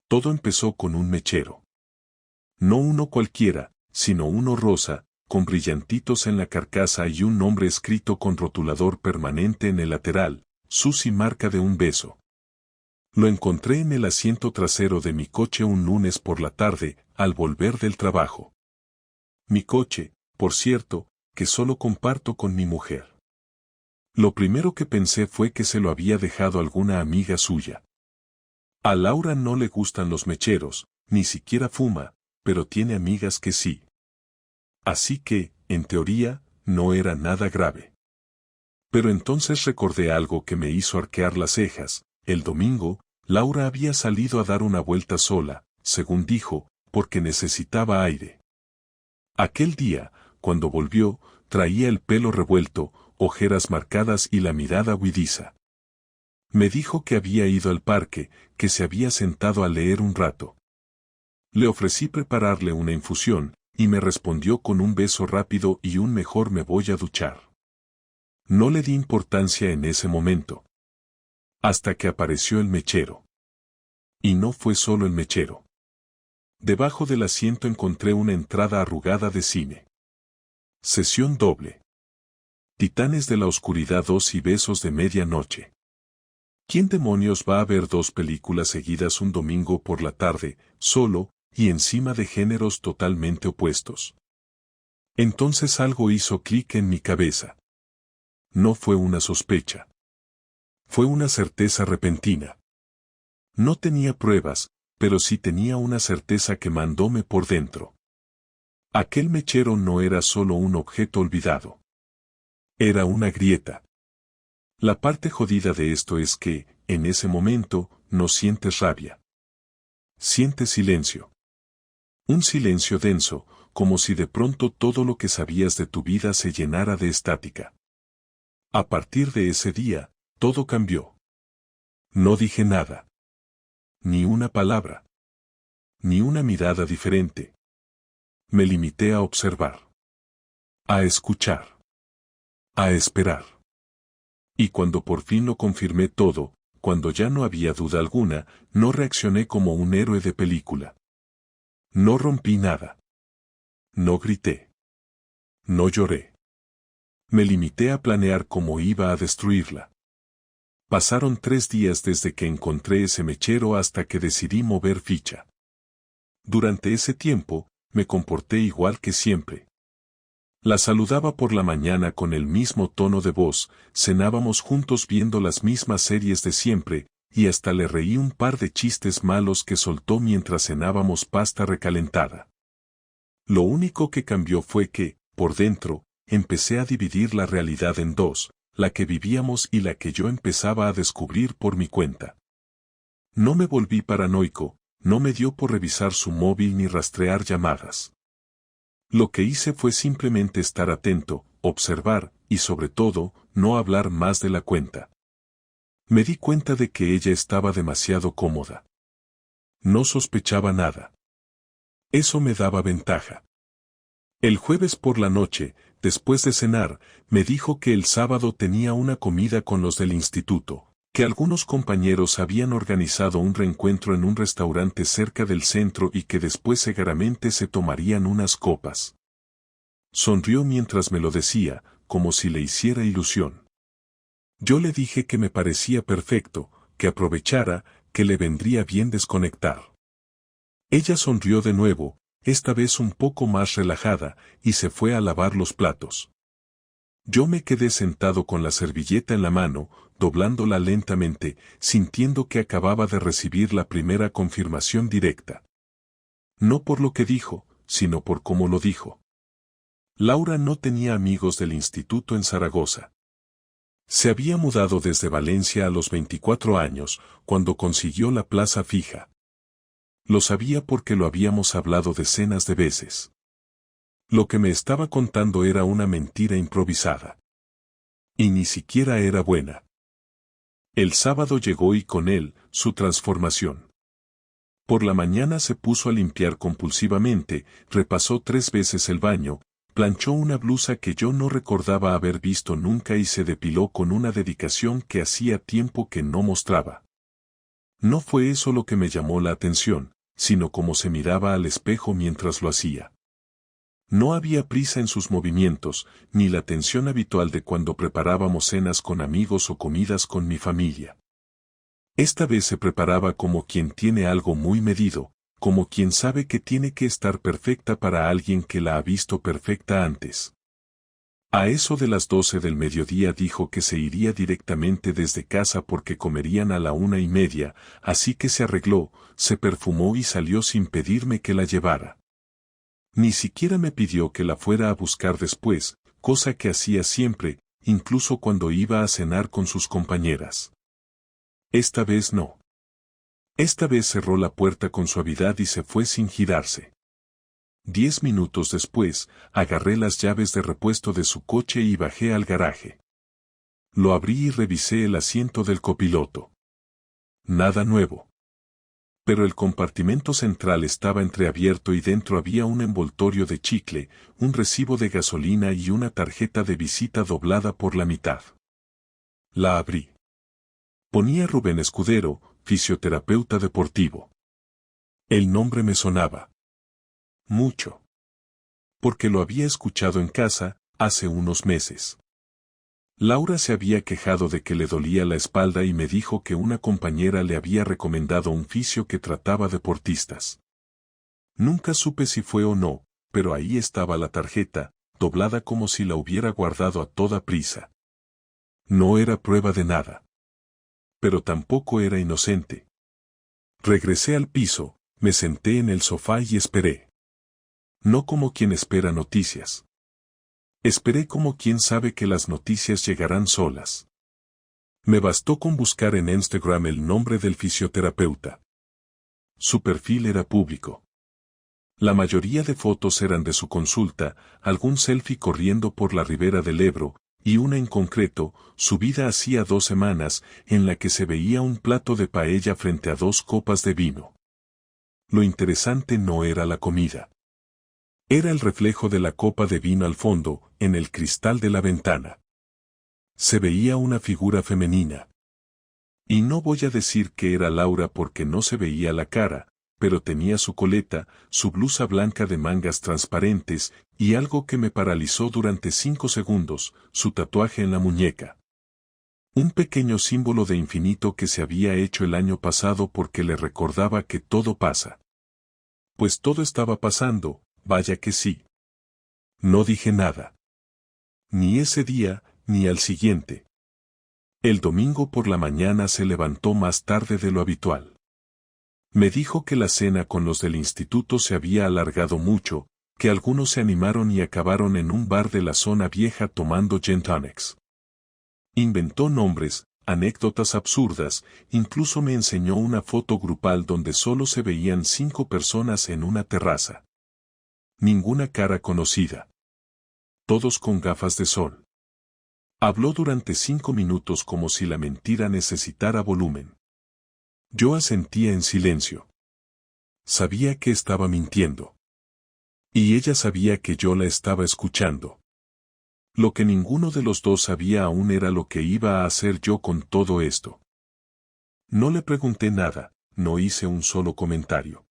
Todo empezó con un mechero. No uno cualquiera, sino uno rosa, con brillantitos en la carcasa y un nombre escrito con rotulador permanente en el lateral, Susi marca de un beso. Lo encontré en el asiento trasero de mi coche un lunes por la tarde, al volver del trabajo. Mi coche, por cierto, que solo comparto con mi mujer. Lo primero que pensé fue que se lo había dejado alguna amiga suya. A Laura no le gustan los mecheros, ni siquiera fuma, pero tiene amigas que sí. Así que, en teoría, no era nada grave. Pero entonces recordé algo que me hizo arquear las cejas. El domingo, Laura había salido a dar una vuelta sola, según dijo, porque necesitaba aire. Aquel día, cuando volvió, traía el pelo revuelto, ojeras marcadas y la mirada huidiza. Me dijo que había ido al parque, que se había sentado a leer un rato. Le ofrecí prepararle una infusión, y me respondió con un beso rápido y un mejor me voy a duchar. No le di importancia en ese momento. Hasta que apareció el mechero. Y no fue solo el mechero. Debajo del asiento encontré una entrada arrugada de cine. Sesión doble. Titanes de la Oscuridad 2 y Besos de Medianoche. ¿Quién demonios va a ver dos películas seguidas un domingo por la tarde, solo, y encima de géneros totalmente opuestos? Entonces algo hizo clic en mi cabeza. No fue una sospecha. Fue una certeza repentina. No tenía pruebas, pero sí tenía una certeza que mandóme por dentro. Aquel mechero no era solo un objeto olvidado. Era una grieta. La parte jodida de esto es que, en ese momento, no sientes rabia. Sientes silencio. Un silencio denso, como si de pronto todo lo que sabías de tu vida se llenara de estática. A partir de ese día, todo cambió. No dije nada. Ni una palabra. Ni una mirada diferente. Me limité a observar. A escuchar. A esperar. Y cuando por fin lo confirmé todo, cuando ya no había duda alguna, no reaccioné como un héroe de película. No rompí nada. No grité. No lloré. Me limité a planear cómo iba a destruirla. Pasaron 3 días desde que encontré ese mechero hasta que decidí mover ficha. Durante ese tiempo, me comporté igual que siempre. La saludaba por la mañana con el mismo tono de voz, cenábamos juntos viendo las mismas series de siempre, y hasta le reí un par de chistes malos que soltó mientras cenábamos pasta recalentada. Lo único que cambió fue que, por dentro, empecé a dividir la realidad en dos, la que vivíamos y la que yo empezaba a descubrir por mi cuenta. No me volví paranoico, no me dio por revisar su móvil ni rastrear llamadas. Lo que hice fue simplemente estar atento, observar, y sobre todo, no hablar más de la cuenta. Me di cuenta de que ella estaba demasiado cómoda. No sospechaba nada. Eso me daba ventaja. El jueves por la noche, después de cenar, me dijo que el sábado tenía una comida con los del instituto, que algunos compañeros habían organizado un reencuentro en un restaurante cerca del centro y que después seguramente se tomarían unas copas. Sonrió mientras me lo decía, como si le hiciera ilusión. Yo le dije que me parecía perfecto, que aprovechara, que le vendría bien desconectar. Ella sonrió de nuevo, esta vez un poco más relajada, y se fue a lavar los platos. Yo me quedé sentado con la servilleta en la mano, doblándola lentamente, sintiendo que acababa de recibir la primera confirmación directa. No por lo que dijo, sino por cómo lo dijo. Laura no tenía amigos del instituto en Zaragoza. Se había mudado desde Valencia a los 24 años, cuando consiguió la plaza fija. Lo sabía porque lo habíamos hablado decenas de veces. Lo que me estaba contando era una mentira improvisada. Y ni siquiera era buena. El sábado llegó y con él, su transformación. Por la mañana se puso a limpiar compulsivamente, repasó 3 veces el baño, planchó una blusa que yo no recordaba haber visto nunca y se depiló con una dedicación que hacía tiempo que no mostraba. No fue eso lo que me llamó la atención, sino cómo se miraba al espejo mientras lo hacía. No había prisa en sus movimientos, ni la tensión habitual de cuando preparábamos cenas con amigos o comidas con mi familia. Esta vez se preparaba como quien tiene algo muy medido, como quien sabe que tiene que estar perfecta para alguien que la ha visto perfecta antes. A eso de las 12 del mediodía dijo que se iría directamente desde casa porque comerían a la 1:30, así que se arregló, se perfumó y salió sin pedirme que la llevara. Ni siquiera me pidió que la fuera a buscar después, cosa que hacía siempre, incluso cuando iba a cenar con sus compañeras. Esta vez no. Esta vez cerró la puerta con suavidad y se fue sin girarse. 10 minutos después, agarré las llaves de repuesto de su coche y bajé al garaje. Lo abrí y revisé el asiento del copiloto. Nada nuevo. Pero el compartimento central estaba entreabierto y dentro había un envoltorio de chicle, un recibo de gasolina y una tarjeta de visita doblada por la mitad. La abrí. Ponía Rubén Escudero, fisioterapeuta deportivo. El nombre me sonaba mucho. Porque lo había escuchado en casa, hace unos meses. Laura se había quejado de que le dolía la espalda y me dijo que una compañera le había recomendado un fisio que trataba deportistas. Nunca supe si fue o no, pero ahí estaba la tarjeta, doblada como si la hubiera guardado a toda prisa. No era prueba de nada. Pero tampoco era inocente. Regresé al piso, me senté en el sofá y esperé. No como quien espera noticias. Esperé como quien sabe que las noticias llegarán solas. Me bastó con buscar en Instagram el nombre del fisioterapeuta. Su perfil era público. La mayoría de fotos eran de su consulta, algún selfie corriendo por la ribera del Ebro, y una en concreto, subida hacía 2 semanas, en la que se veía un plato de paella frente a 2 copas de vino. Lo interesante no era la comida. Era el reflejo de la copa de vino al fondo, en el cristal de la ventana. Se veía una figura femenina. Y no voy a decir que era Laura porque no se veía la cara, pero tenía su coleta, su blusa blanca de mangas transparentes, y algo que me paralizó durante 5 segundos, su tatuaje en la muñeca. Un pequeño símbolo de infinito que se había hecho el año pasado porque le recordaba que todo pasa. Pues todo estaba pasando. Vaya que sí. No dije nada. Ni ese día, ni al siguiente. El domingo por la mañana se levantó más tarde de lo habitual. Me dijo que la cena con los del instituto se había alargado mucho, que algunos se animaron y acabaron en un bar de la zona vieja tomando gin tonics. Inventó nombres, anécdotas absurdas, incluso me enseñó una foto grupal donde solo se veían 5 personas en una terraza. Ninguna cara conocida. Todos con gafas de sol. Habló durante 5 minutos como si la mentira necesitara volumen. Yo asentía en silencio. Sabía que estaba mintiendo. Y ella sabía que yo la estaba escuchando. Lo que ninguno de los dos sabía aún era lo que iba a hacer yo con todo esto. No le pregunté nada, no hice un solo comentario.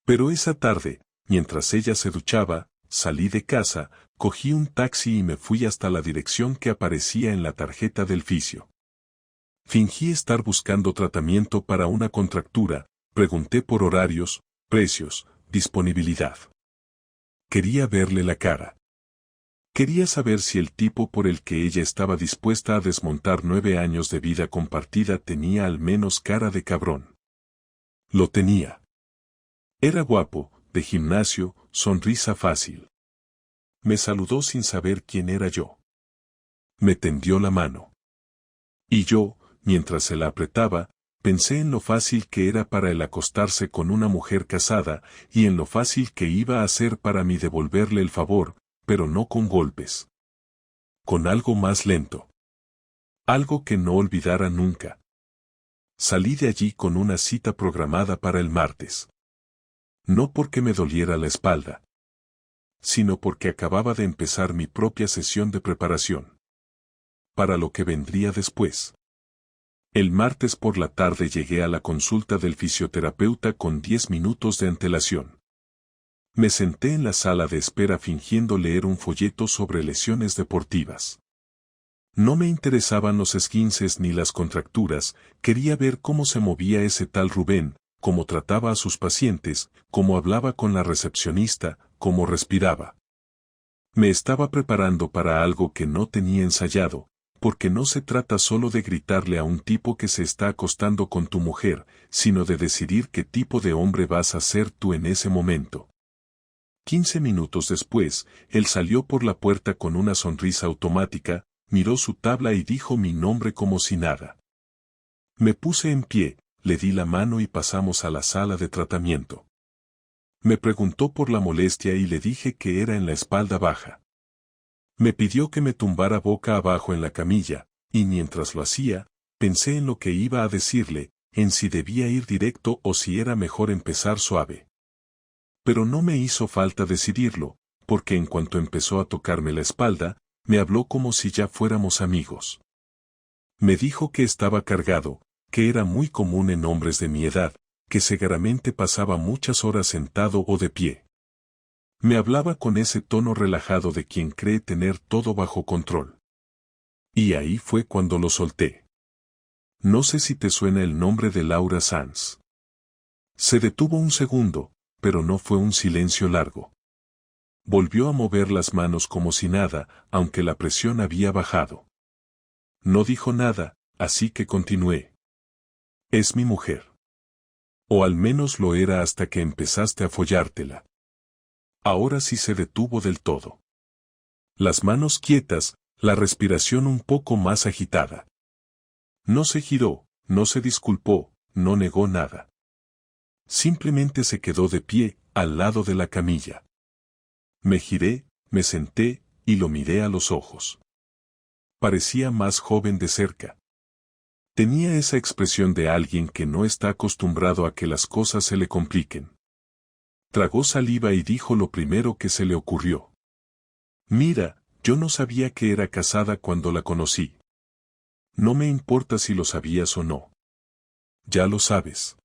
Pero esa tarde, mientras ella se duchaba, salí de casa, cogí un taxi y me fui hasta la dirección que aparecía en la tarjeta del fisio. Fingí estar buscando tratamiento para una contractura, pregunté por horarios, precios, disponibilidad. Quería verle la cara. Quería saber si el tipo por el que ella estaba dispuesta a desmontar 9 años de vida compartida tenía al menos cara de cabrón. Lo tenía. Era guapo, de gimnasio, sonrisa fácil. Me saludó sin saber quién era yo. Me tendió la mano. Y yo, mientras se la apretaba, pensé en lo fácil que era para él acostarse con una mujer casada, y en lo fácil que iba a ser para mí devolverle el favor, pero no con golpes. Con algo más lento. Algo que no olvidara nunca. Salí de allí con una cita programada para el martes. No porque me doliera la espalda, sino porque acababa de empezar mi propia sesión de preparación. Para lo que vendría después. El martes por la tarde llegué a la consulta del fisioterapeuta con 10 minutos de antelación. Me senté en la sala de espera fingiendo leer un folleto sobre lesiones deportivas. No me interesaban los esguinces ni las contracturas, quería ver cómo se movía ese tal Rubén, cómo trataba a sus pacientes, cómo hablaba con la recepcionista, cómo respiraba. Me estaba preparando para algo que no tenía ensayado, porque no se trata solo de gritarle a un tipo que se está acostando con tu mujer, sino de decidir qué tipo de hombre vas a ser tú en ese momento. 15 minutos después, él salió por la puerta con una sonrisa automática, miró su tabla y dijo mi nombre como si nada. Me puse en pie, le di la mano y pasamos a la sala de tratamiento. Me preguntó por la molestia y le dije que era en la espalda baja. Me pidió que me tumbara boca abajo en la camilla, y mientras lo hacía, pensé en lo que iba a decirle, en si debía ir directo o si era mejor empezar suave. Pero no me hizo falta decidirlo, porque en cuanto empezó a tocarme la espalda, me habló como si ya fuéramos amigos. Me dijo que estaba cargado, que era muy común en hombres de mi edad, que seguramente pasaba muchas horas sentado o de pie. Me hablaba con ese tono relajado de quien cree tener todo bajo control. Y ahí fue cuando lo solté. No sé si te suena el nombre de Laura Sanz. Se detuvo un segundo, pero no fue un silencio largo. Volvió a mover las manos como si nada, aunque la presión había bajado. No dijo nada, así que continué. Es mi mujer. O al menos lo era hasta que empezaste a follártela. Ahora sí se detuvo del todo. Las manos quietas, la respiración un poco más agitada. No se giró, no se disculpó, no negó nada. Simplemente se quedó de pie, al lado de la camilla. Me giré, me senté, y lo miré a los ojos. Parecía más joven de cerca. Tenía esa expresión de alguien que no está acostumbrado a que las cosas se le compliquen. Tragó saliva y dijo lo primero que se le ocurrió. Mira, yo no sabía que era casada cuando la conocí. No me importa si lo sabías o no. Ya lo sabes.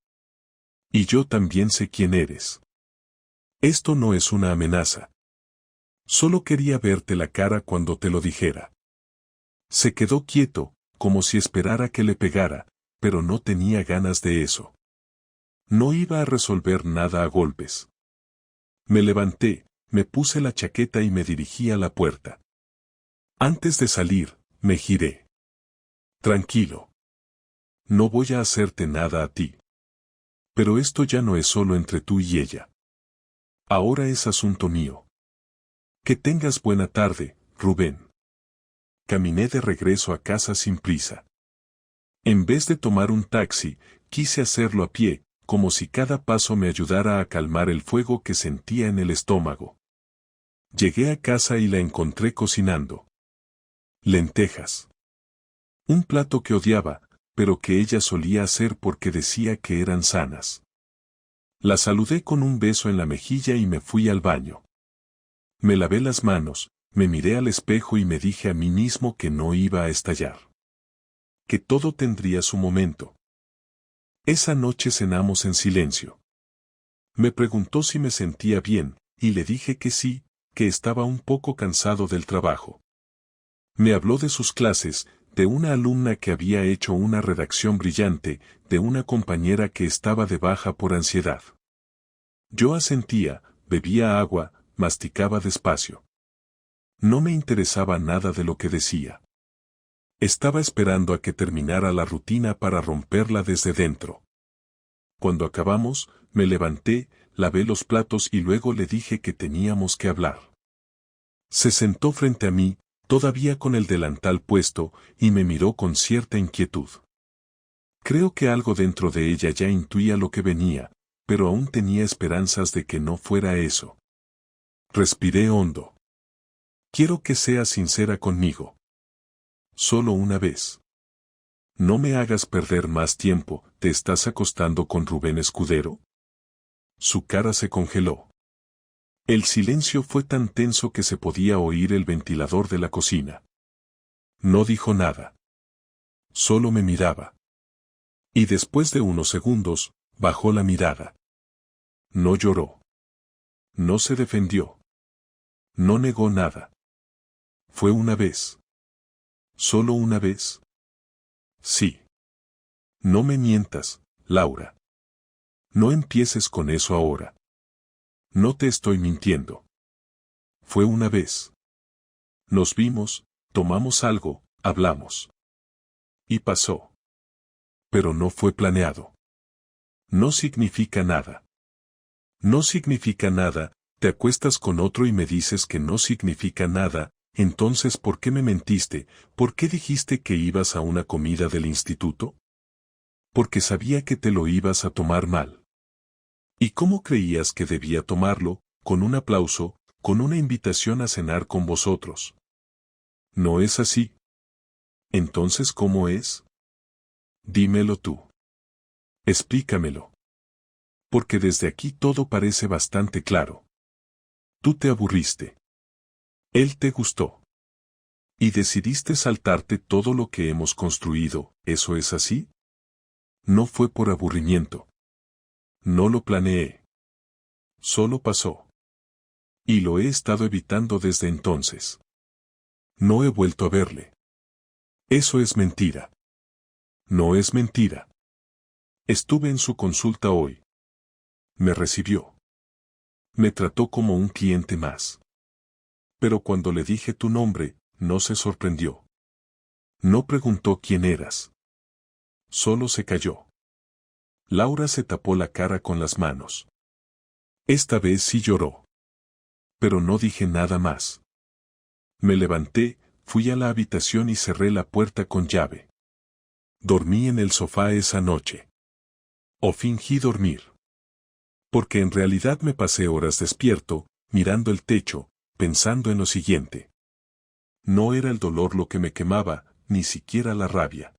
Y yo también sé quién eres. Esto no es una amenaza. Solo quería verte la cara cuando te lo dijera. Se quedó quieto, como si esperara que le pegara, pero no tenía ganas de eso. No iba a resolver nada a golpes. Me levanté, me puse la chaqueta y me dirigí a la puerta. Antes de salir, me giré. Tranquilo. No voy a hacerte nada a ti. Pero esto ya no es solo entre tú y ella. Ahora es asunto mío. Que tengas buena tarde, Rubén. Caminé de regreso a casa sin prisa. En vez de tomar un taxi, quise hacerlo a pie, como si cada paso me ayudara a calmar el fuego que sentía en el estómago. Llegué a casa y la encontré cocinando. Lentejas. Un plato que odiaba, pero que ella solía hacer porque decía que eran sanas. La saludé con un beso en la mejilla y me fui al baño. Me lavé las manos, me miré al espejo y me dije a mí mismo que no iba a estallar. Que todo tendría su momento. Esa noche cenamos en silencio. Me preguntó si me sentía bien, y le dije que sí, que estaba un poco cansado del trabajo. Me habló de sus clases, de una alumna que había hecho una redacción brillante, de una compañera que estaba de baja por ansiedad. Yo asentía, bebía agua, masticaba despacio. No me interesaba nada de lo que decía. Estaba esperando a que terminara la rutina para romperla desde dentro. Cuando acabamos, me levanté, lavé los platos y luego le dije que teníamos que hablar. Se sentó frente a mí, todavía con el delantal puesto, y me miró con cierta inquietud. Creo que algo dentro de ella ya intuía lo que venía, pero aún tenía esperanzas de que no fuera eso. Respiré hondo. Quiero que seas sincera conmigo. Solo una vez. No me hagas perder más tiempo, ¿te estás acostando con Rubén Escudero? Su cara se congeló. El silencio fue tan tenso que se podía oír el ventilador de la cocina. No dijo nada. Solo me miraba. Y después de unos segundos, bajó la mirada. No lloró. No se defendió. No negó nada. Fue una vez. ¿Solo una vez? Sí. No me mientas, Laura. No empieces con eso ahora. No te estoy mintiendo. Fue una vez. Nos vimos, tomamos algo, hablamos. Y pasó. Pero no fue planeado. No significa nada. No significa nada, te acuestas con otro y me dices que no significa nada, entonces ¿por qué me mentiste? ¿Por qué dijiste que ibas a una comida del instituto? Porque sabía que te lo ibas a tomar mal. ¿Y cómo creías que debía tomarlo? Con un aplauso, con una invitación a cenar con vosotros. ¿No es así? Entonces, ¿cómo es? Dímelo tú. Explícamelo. Porque desde aquí todo parece bastante claro. Tú te aburriste. Él te gustó. Y decidiste saltarte todo lo que hemos construido, ¿eso es así? No fue por aburrimiento. No lo planeé. Solo pasó. Y lo he estado evitando desde entonces. No he vuelto a verle. Eso es mentira. No es mentira. Estuve en su consulta hoy. Me recibió. Me trató como un cliente más. Pero cuando le dije tu nombre, no se sorprendió. No preguntó quién eras. Solo se calló. Laura se tapó la cara con las manos. Esta vez sí lloró. Pero no dije nada más. Me levanté, fui a la habitación y cerré la puerta con llave. Dormí en el sofá esa noche. O fingí dormir. Porque en realidad me pasé horas despierto, mirando el techo, pensando en lo siguiente. No era el dolor lo que me quemaba, ni siquiera la rabia.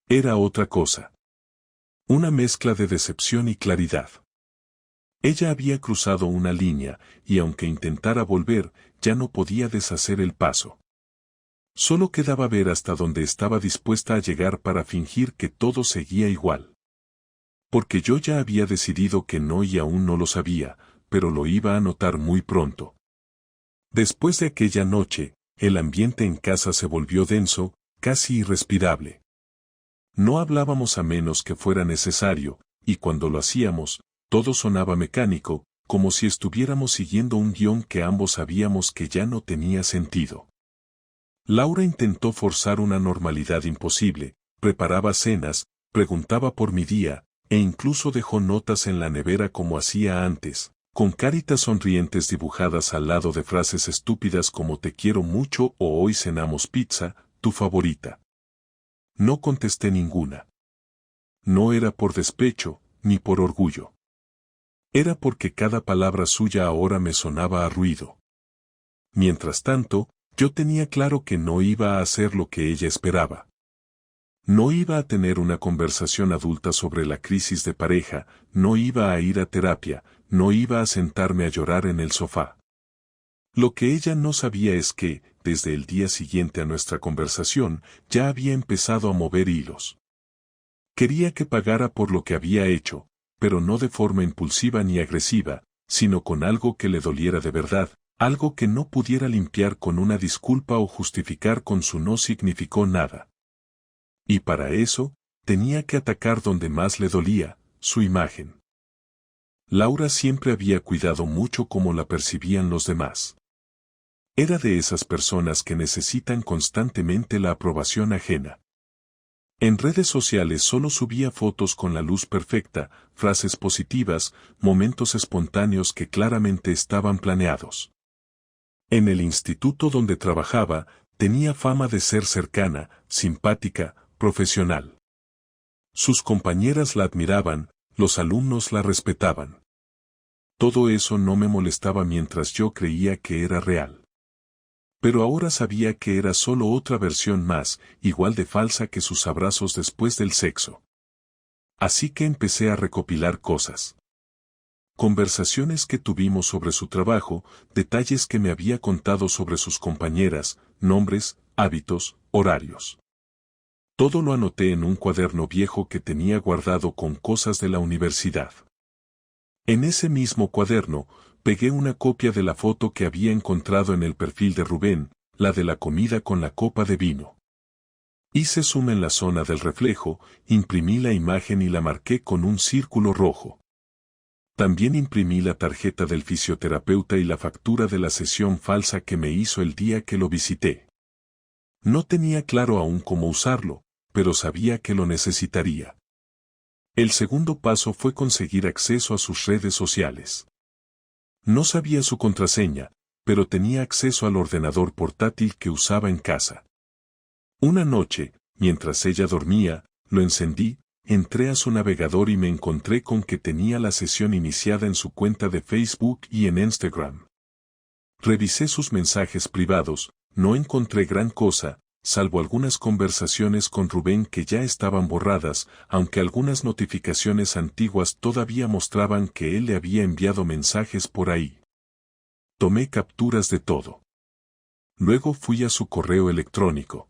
Era otra cosa. Una mezcla de decepción y claridad. Ella había cruzado una línea, y aunque intentara volver, ya no podía deshacer el paso. Solo quedaba ver hasta dónde estaba dispuesta a llegar para fingir que todo seguía igual. Porque yo ya había decidido que no y aún no lo sabía, pero lo iba a notar muy pronto. Después de aquella noche, el ambiente en casa se volvió denso, casi irrespirable. No hablábamos a menos que fuera necesario, y cuando lo hacíamos, todo sonaba mecánico, como si estuviéramos siguiendo un guión que ambos sabíamos que ya no tenía sentido. Laura intentó forzar una normalidad imposible, preparaba cenas, preguntaba por mi día, e incluso dejó notas en la nevera como hacía antes, con caritas sonrientes dibujadas al lado de frases estúpidas como te quiero mucho o hoy cenamos pizza, tu favorita. No contesté ninguna. No era por despecho, ni por orgullo. Era porque cada palabra suya ahora me sonaba a ruido. Mientras tanto, yo tenía claro que no iba a hacer lo que ella esperaba. No iba a tener una conversación adulta sobre la crisis de pareja, no iba a ir a terapia, no iba a sentarme a llorar en el sofá. Lo que ella no sabía es que, desde el día siguiente a nuestra conversación, ya había empezado a mover hilos. Quería que pagara por lo que había hecho, pero no de forma impulsiva ni agresiva, sino con algo que le doliera de verdad, algo que no pudiera limpiar con una disculpa o justificar con su no significó nada. Y para eso, tenía que atacar donde más le dolía, su imagen. Laura siempre había cuidado mucho cómo la percibían los demás. Era de esas personas que necesitan constantemente la aprobación ajena. En redes sociales solo subía fotos con la luz perfecta, frases positivas, momentos espontáneos que claramente estaban planeados. En el instituto donde trabajaba, tenía fama de ser cercana, simpática, profesional. Sus compañeras la admiraban, los alumnos la respetaban. Todo eso no me molestaba mientras yo creía que era real. Pero ahora sabía que era solo otra versión más, igual de falsa que sus abrazos después del sexo. Así que empecé a recopilar cosas. Conversaciones que tuvimos sobre su trabajo, detalles que me había contado sobre sus compañeras, nombres, hábitos, horarios. Todo lo anoté en un cuaderno viejo que tenía guardado con cosas de la universidad. En ese mismo cuaderno, pegué una copia de la foto que había encontrado en el perfil de Rubén, la de la comida con la copa de vino. Hice zoom en la zona del reflejo, imprimí la imagen y la marqué con un círculo rojo. También imprimí la tarjeta del fisioterapeuta y la factura de la sesión falsa que me hizo el día que lo visité. No tenía claro aún cómo usarlo, pero sabía que lo necesitaría. El segundo paso fue conseguir acceso a sus redes sociales. No sabía su contraseña, pero tenía acceso al ordenador portátil que usaba en casa. Una noche, mientras ella dormía, lo encendí, entré a su navegador y me encontré con que tenía la sesión iniciada en su cuenta de Facebook y en Instagram. Revisé sus mensajes privados, no encontré gran cosa, salvo algunas conversaciones con Rubén que ya estaban borradas, aunque algunas notificaciones antiguas todavía mostraban que él le había enviado mensajes por ahí. Tomé capturas de todo. Luego fui a su correo electrónico.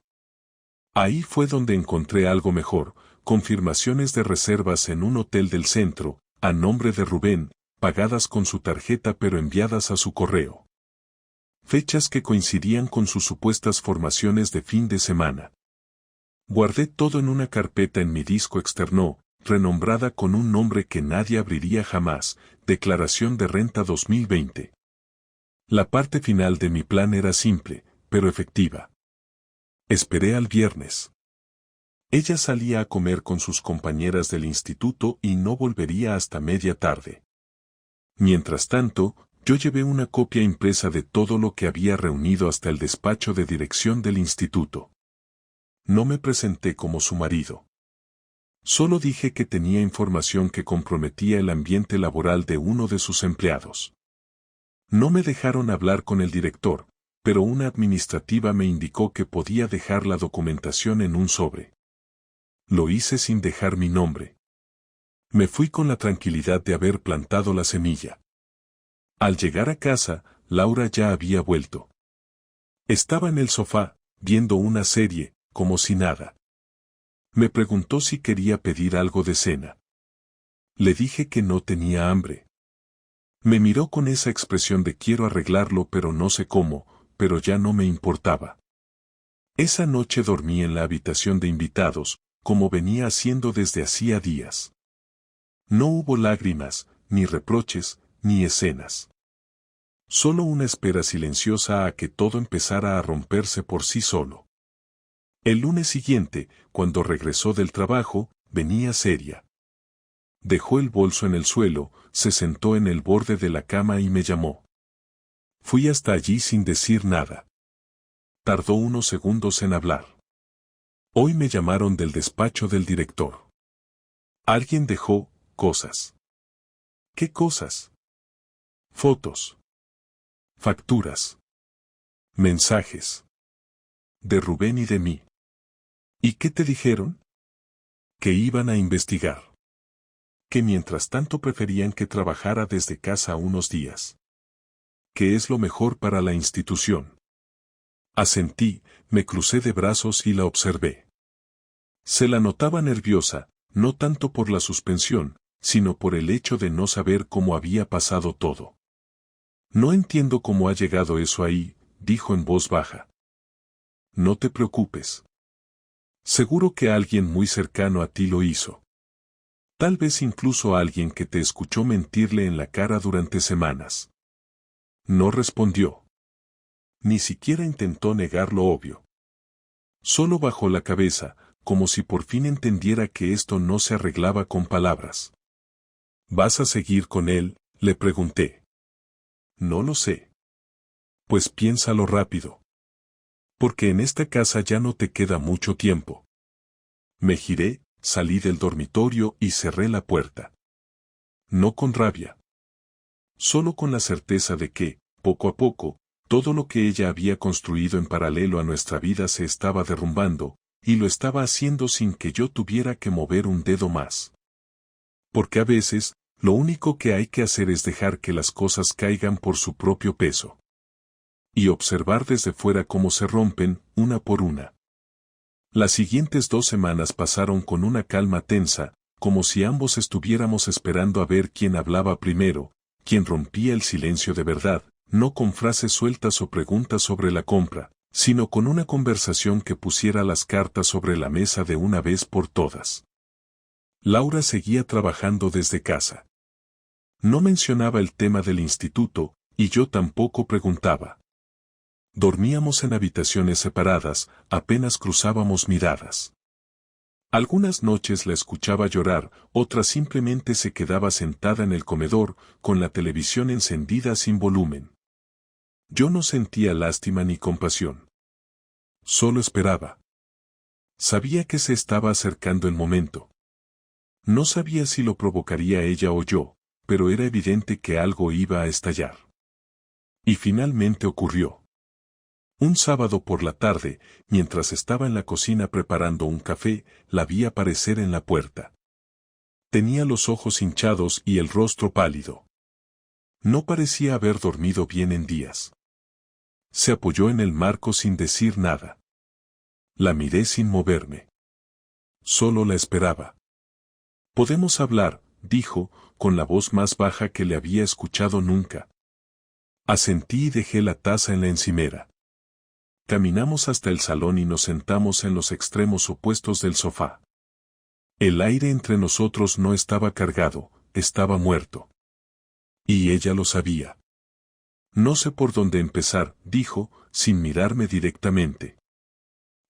Ahí fue donde encontré algo mejor, confirmaciones de reservas en un hotel del centro, a nombre de Rubén, pagadas con su tarjeta pero enviadas a su correo. Fechas que coincidían con sus supuestas formaciones de fin de semana. Guardé todo en una carpeta en mi disco externo, renombrada con un nombre que nadie abriría jamás, Declaración de Renta 2020. La parte final de mi plan era simple, pero efectiva. Esperé al viernes. Ella salía a comer con sus compañeras del instituto y no volvería hasta media tarde. Mientras tanto, yo llevé una copia impresa de todo lo que había reunido hasta el despacho de dirección del instituto. No me presenté como su marido. Solo dije que tenía información que comprometía el ambiente laboral de uno de sus empleados. No me dejaron hablar con el director, pero una administrativa me indicó que podía dejar la documentación en un sobre. Lo hice sin dejar mi nombre. Me fui con la tranquilidad de haber plantado la semilla. Al llegar a casa, Laura ya había vuelto. Estaba en el sofá, viendo una serie, como si nada. Me preguntó si quería pedir algo de cena. Le dije que no tenía hambre. Me miró con esa expresión de quiero arreglarlo pero no sé cómo, pero ya no me importaba. Esa noche dormí en la habitación de invitados, como venía haciendo desde hacía días. No hubo lágrimas, ni reproches, ni escenas. Solo una espera silenciosa a que todo empezara a romperse por sí solo. El lunes siguiente, cuando regresó del trabajo, venía seria. Dejó el bolso en el suelo, se sentó en el borde de la cama y me llamó. Fui hasta allí sin decir nada. Tardó unos segundos en hablar. Hoy me llamaron del despacho del director. Alguien dejó cosas. ¿Qué cosas? Fotos. Facturas. Mensajes. De Rubén y de mí. ¿Y qué te dijeron? Que iban a investigar. Que mientras tanto preferían que trabajara desde casa unos días. Que es lo mejor para la institución. Asentí, me crucé de brazos y la observé. Se la notaba nerviosa, no tanto por la suspensión, sino por el hecho de no saber cómo había pasado todo. No entiendo cómo ha llegado eso ahí, dijo en voz baja. No te preocupes. Seguro que alguien muy cercano a ti lo hizo. Tal vez incluso alguien que te escuchó mentirle en la cara durante semanas. No respondió. Ni siquiera intentó negar lo obvio. Solo bajó la cabeza, como si por fin entendiera que esto no se arreglaba con palabras. ¿Vas a seguir con él?, le pregunté. No lo sé. Pues piénsalo rápido. Porque en esta casa ya no te queda mucho tiempo. Me giré, salí del dormitorio y cerré la puerta. No con rabia. Solo con la certeza de que, poco a poco, todo lo que ella había construido en paralelo a nuestra vida se estaba derrumbando, y lo estaba haciendo sin que yo tuviera que mover un dedo más. Porque a veces, lo único que hay que hacer es dejar que las cosas caigan por su propio peso. Y observar desde fuera cómo se rompen, una por una. Las siguientes 2 semanas pasaron con una calma tensa, como si ambos estuviéramos esperando a ver quién hablaba primero, quién rompía el silencio de verdad, no con frases sueltas o preguntas sobre la compra, sino con una conversación que pusiera las cartas sobre la mesa de una vez por todas. Laura seguía trabajando desde casa. No mencionaba el tema del instituto, y yo tampoco preguntaba. Dormíamos en habitaciones separadas, apenas cruzábamos miradas. Algunas noches la escuchaba llorar, otras simplemente se quedaba sentada en el comedor, con la televisión encendida sin volumen. Yo no sentía lástima ni compasión. Solo esperaba. Sabía que se estaba acercando el momento. No sabía si lo provocaría ella o yo, pero era evidente que algo iba a estallar. Y finalmente ocurrió. Un sábado por la tarde, mientras estaba en la cocina preparando un café, la vi aparecer en la puerta. Tenía los ojos hinchados y el rostro pálido. No parecía haber dormido bien en días. Se apoyó en el marco sin decir nada. La miré sin moverme. Solo la esperaba. «Podemos hablar», dijo, con la voz más baja que le había escuchado nunca. Asentí y dejé la taza en la encimera. Caminamos hasta el salón y nos sentamos en los extremos opuestos del sofá. El aire entre nosotros no estaba cargado, estaba muerto. Y ella lo sabía. «No sé por dónde empezar», dijo, sin mirarme directamente.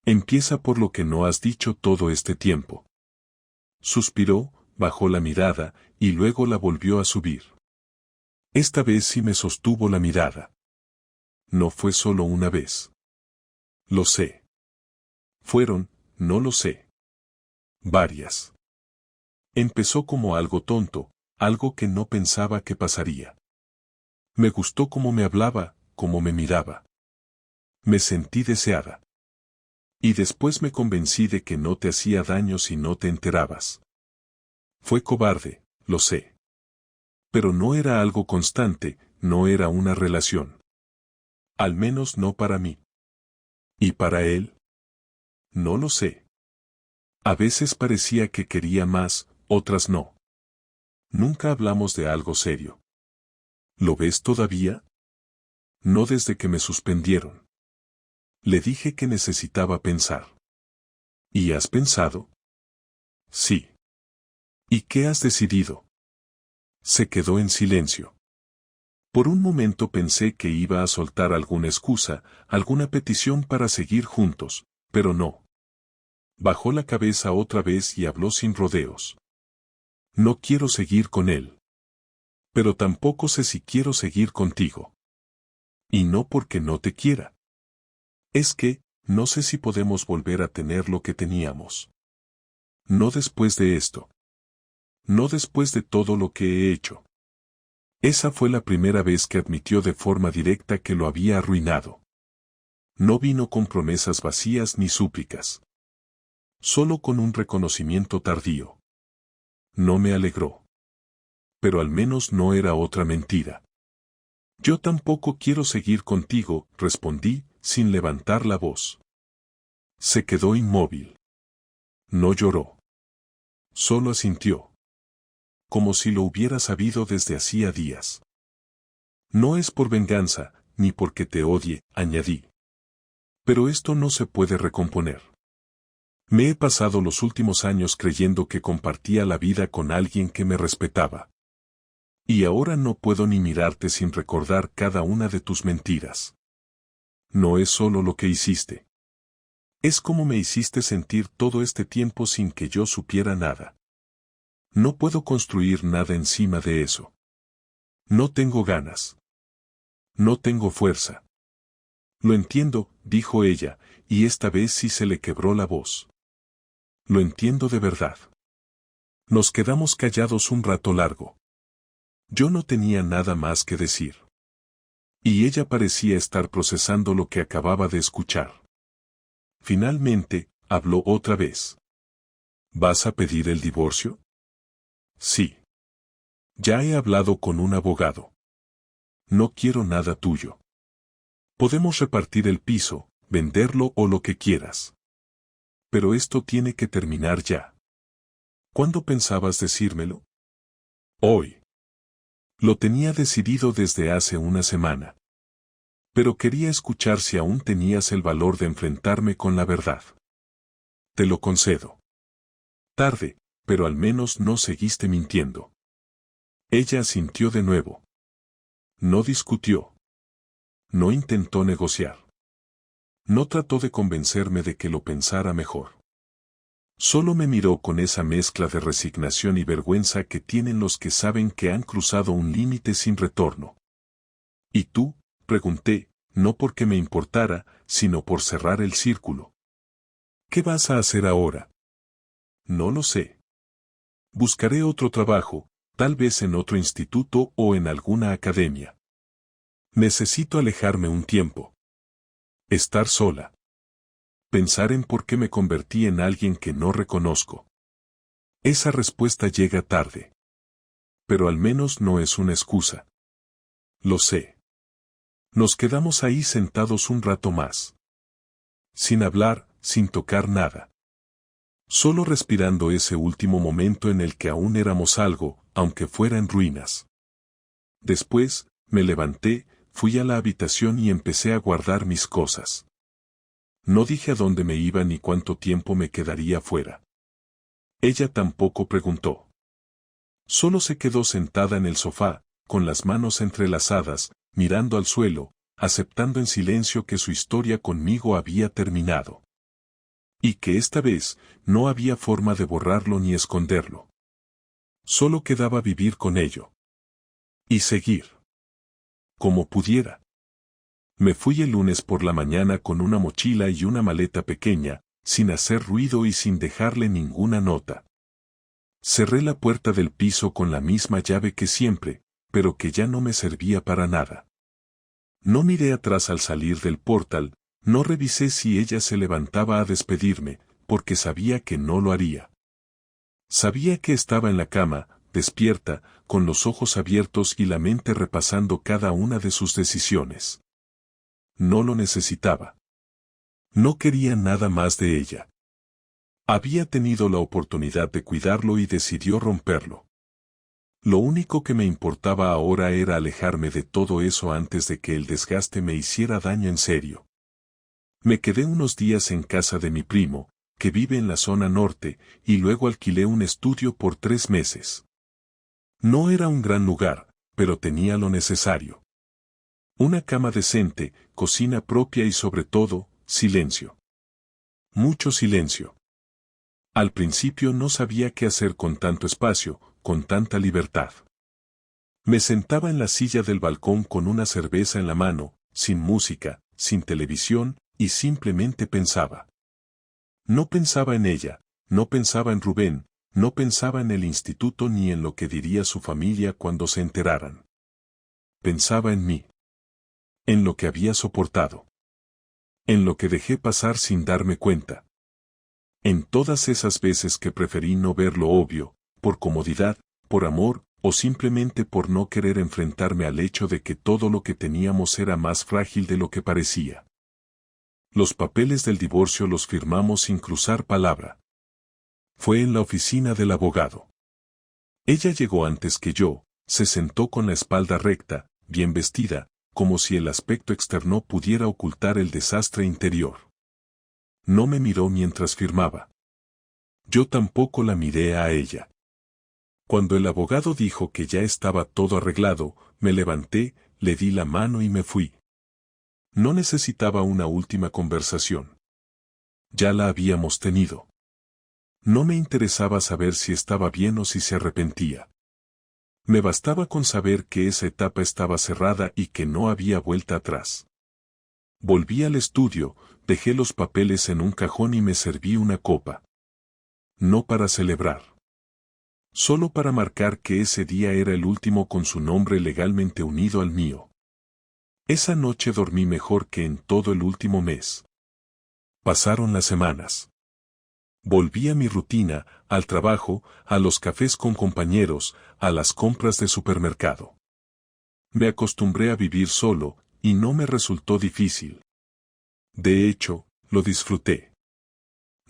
«Empieza por lo que no has dicho todo este tiempo». Suspiró, bajó la mirada, y luego la volvió a subir. Esta vez sí me sostuvo la mirada. No fue solo una vez. Lo sé. Fueron, no lo sé. Varias. Empezó como algo tonto, algo que no pensaba que pasaría. Me gustó cómo me hablaba, cómo me miraba. Me sentí deseada. Y después me convencí de que no te hacía daño si no te enterabas. Fue cobarde, lo sé. Pero no era algo constante, no era una relación. Al menos no para mí. ¿Y para él? No lo sé. A veces parecía que quería más, otras no. Nunca hablamos de algo serio. ¿Lo ves todavía? No desde que me suspendieron. Le dije que necesitaba pensar. ¿Y has pensado? Sí. ¿Y qué has decidido? Se quedó en silencio. Por un momento pensé que iba a soltar alguna excusa, alguna petición para seguir juntos, pero no. Bajó la cabeza otra vez y habló sin rodeos. No quiero seguir con él. Pero tampoco sé si quiero seguir contigo. Y no porque no te quiera. Es que, no sé si podemos volver a tener lo que teníamos. No después de esto. No después de todo lo que he hecho. Esa fue la primera vez que admitió de forma directa que lo había arruinado. No vino con promesas vacías ni súplicas. Solo con un reconocimiento tardío. No me alegró. Pero al menos no era otra mentira. Yo tampoco quiero seguir contigo, respondí, sin levantar la voz. Se quedó inmóvil. No lloró. Solo asintió. Como si lo hubiera sabido desde hacía días. No es por venganza, ni porque te odie, añadí. Pero esto no se puede recomponer. Me he pasado los últimos años creyendo que compartía la vida con alguien que me respetaba. Y ahora no puedo ni mirarte sin recordar cada una de tus mentiras. No es solo lo que hiciste. Es como me hiciste sentir todo este tiempo sin que yo supiera nada. No puedo construir nada encima de eso. No tengo ganas. No tengo fuerza. Lo entiendo, dijo ella, y esta vez sí se le quebró la voz. Lo entiendo de verdad. Nos quedamos callados un rato largo. Yo no tenía nada más que decir. Y ella parecía estar procesando lo que acababa de escuchar. Finalmente, habló otra vez. ¿Vas a pedir el divorcio? Sí. Ya he hablado con un abogado. No quiero nada tuyo. Podemos repartir el piso, venderlo o lo que quieras. Pero esto tiene que terminar ya. ¿Cuándo pensabas decírmelo? Hoy. Lo tenía decidido desde hace una semana. Pero quería escuchar si aún tenías el valor de enfrentarme con la verdad. Te lo concedo. Tarde, pero al menos no seguiste mintiendo. Ella asintió de nuevo. No discutió. No intentó negociar. No trató de convencerme de que lo pensara mejor. Solo me miró con esa mezcla de resignación y vergüenza que tienen los que saben que han cruzado un límite sin retorno. ¿Y tú? Pregunté, no porque me importara, sino por cerrar el círculo. ¿Qué vas a hacer ahora? No lo sé. Buscaré otro trabajo, tal vez en otro instituto o en alguna academia. Necesito alejarme un tiempo. Estar sola. Pensar en por qué me convertí en alguien que no reconozco. Esa respuesta llega tarde. Pero al menos no es una excusa. Lo sé. Nos quedamos ahí sentados un rato más. Sin hablar, sin tocar nada. Solo respirando ese último momento en el que aún éramos algo, aunque fuera en ruinas. Después, me levanté, fui a la habitación y empecé a guardar mis cosas. No dije a dónde me iba ni cuánto tiempo me quedaría fuera. Ella tampoco preguntó. Solo se quedó sentada en el sofá, con las manos entrelazadas, mirando al suelo, aceptando en silencio que su historia conmigo había terminado. Y que esta vez, no había forma de borrarlo ni esconderlo. Solo quedaba vivir con ello. Y seguir. Como pudiera. Me fui el lunes por la mañana con una mochila y una maleta pequeña, sin hacer ruido y sin dejarle ninguna nota. Cerré la puerta del piso con la misma llave que siempre, pero que ya no me servía para nada. No miré atrás al salir del portal, no revisé si ella se levantaba a despedirme, porque sabía que no lo haría. Sabía que estaba en la cama, despierta, con los ojos abiertos y la mente repasando cada una de sus decisiones. No lo necesitaba. No quería nada más de ella. Había tenido la oportunidad de cuidarlo y decidió romperlo. Lo único que me importaba ahora era alejarme de todo eso antes de que el desgaste me hiciera daño en serio. Me quedé unos días en casa de mi primo, que vive en la zona norte, y luego alquilé un estudio por 3 meses. No era un gran lugar, pero tenía lo necesario. Una cama decente, cocina propia y sobre todo, silencio. Mucho silencio. Al principio no sabía qué hacer con tanto espacio, con tanta libertad. Me sentaba en la silla del balcón con una cerveza en la mano, sin música, sin televisión, y simplemente pensaba. No pensaba en ella, no pensaba en Rubén, no pensaba en el instituto ni en lo que diría su familia cuando se enteraran. Pensaba en mí. En lo que había soportado. En lo que dejé pasar sin darme cuenta. En todas esas veces que preferí no ver lo obvio, por comodidad, por amor, o simplemente por no querer enfrentarme al hecho de que todo lo que teníamos era más frágil de lo que parecía. Los papeles del divorcio los firmamos sin cruzar palabra. Fue en la oficina del abogado. Ella llegó antes que yo, se sentó con la espalda recta, bien vestida, como si el aspecto externo pudiera ocultar el desastre interior. No me miró mientras firmaba. Yo tampoco la miré a ella. Cuando el abogado dijo que ya estaba todo arreglado, me levanté, le di la mano y me fui. No necesitaba una última conversación. Ya la habíamos tenido. No me interesaba saber si estaba bien o si se arrepentía. Me bastaba con saber que esa etapa estaba cerrada y que no había vuelta atrás. Volví al estudio, dejé los papeles en un cajón y me serví una copa. No para celebrar. Solo para marcar que ese día era el último con su nombre legalmente unido al mío. Esa noche dormí mejor que en todo el último mes. Pasaron las semanas. Volví a mi rutina, al trabajo, a los cafés con compañeros, a las compras de supermercado. Me acostumbré a vivir solo, y no me resultó difícil. De hecho, lo disfruté.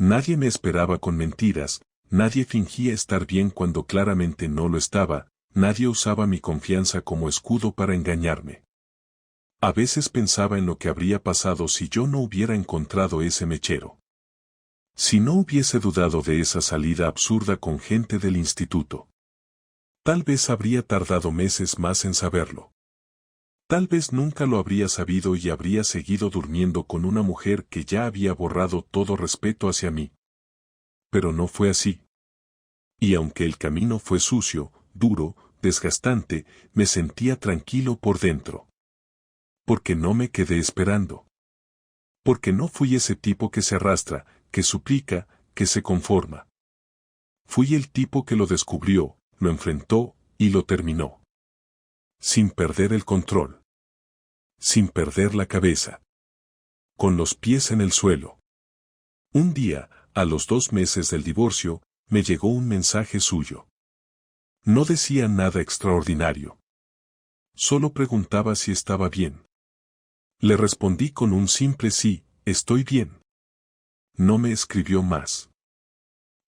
Nadie me esperaba con mentiras, nadie fingía estar bien cuando claramente no lo estaba, nadie usaba mi confianza como escudo para engañarme. A veces pensaba en lo que habría pasado si yo no hubiera encontrado ese mechero. Si no hubiese dudado de esa salida absurda con gente del instituto. Tal vez habría tardado meses más en saberlo. Tal vez nunca lo habría sabido y habría seguido durmiendo con una mujer que ya había borrado todo respeto hacia mí. Pero no fue así. Y aunque el camino fue sucio, duro, desgastante, me sentía tranquilo por dentro. Porque no me quedé esperando. Porque no fui ese tipo que se arrastra, que suplica, que se conforma. Fui el tipo que lo descubrió, lo enfrentó y lo terminó. Sin perder el control. Sin perder la cabeza. Con los pies en el suelo. Un día, a los 2 meses del divorcio, me llegó un mensaje suyo. No decía nada extraordinario. Solo preguntaba si estaba bien. Le respondí con un simple sí, estoy bien. No me escribió más.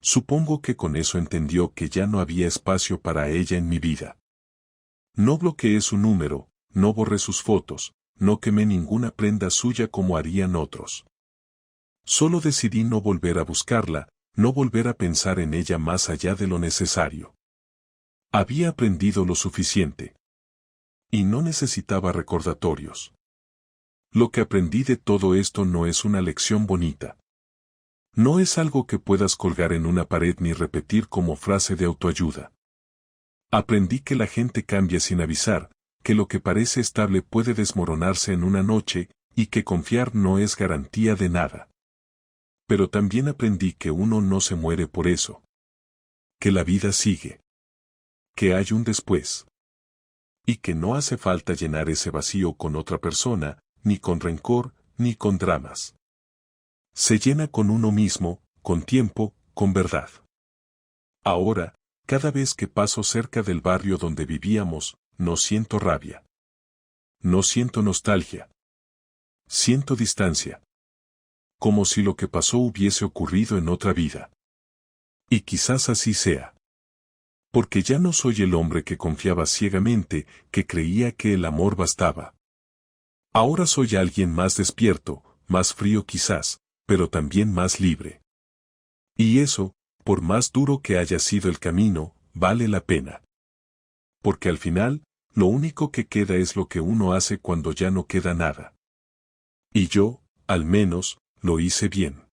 Supongo que con eso entendió que ya no había espacio para ella en mi vida. No bloqueé su número, no borré sus fotos, no quemé ninguna prenda suya como harían otros. Solo decidí no volver a buscarla, no volver a pensar en ella más allá de lo necesario. Había aprendido lo suficiente. Y no necesitaba recordatorios. Lo que aprendí de todo esto no es una lección bonita. No es algo que puedas colgar en una pared ni repetir como frase de autoayuda. Aprendí que la gente cambia sin avisar, que lo que parece estable puede desmoronarse en una noche, y que confiar no es garantía de nada. Pero también aprendí que uno no se muere por eso. Que la vida sigue. Que hay un después. Y que no hace falta llenar ese vacío con otra persona, ni con rencor, ni con dramas. Se llena con uno mismo, con tiempo, con verdad. Ahora, cada vez que paso cerca del barrio donde vivíamos, no siento rabia. No siento nostalgia. Siento distancia. Como si lo que pasó hubiese ocurrido en otra vida. Y quizás así sea. Porque ya no soy el hombre que confiaba ciegamente, que creía que el amor bastaba. Ahora soy alguien más despierto, más frío quizás, pero también más libre. Y eso, por más duro que haya sido el camino, vale la pena. Porque al final, lo único que queda es lo que uno hace cuando ya no queda nada. Y yo, al menos, lo hice bien.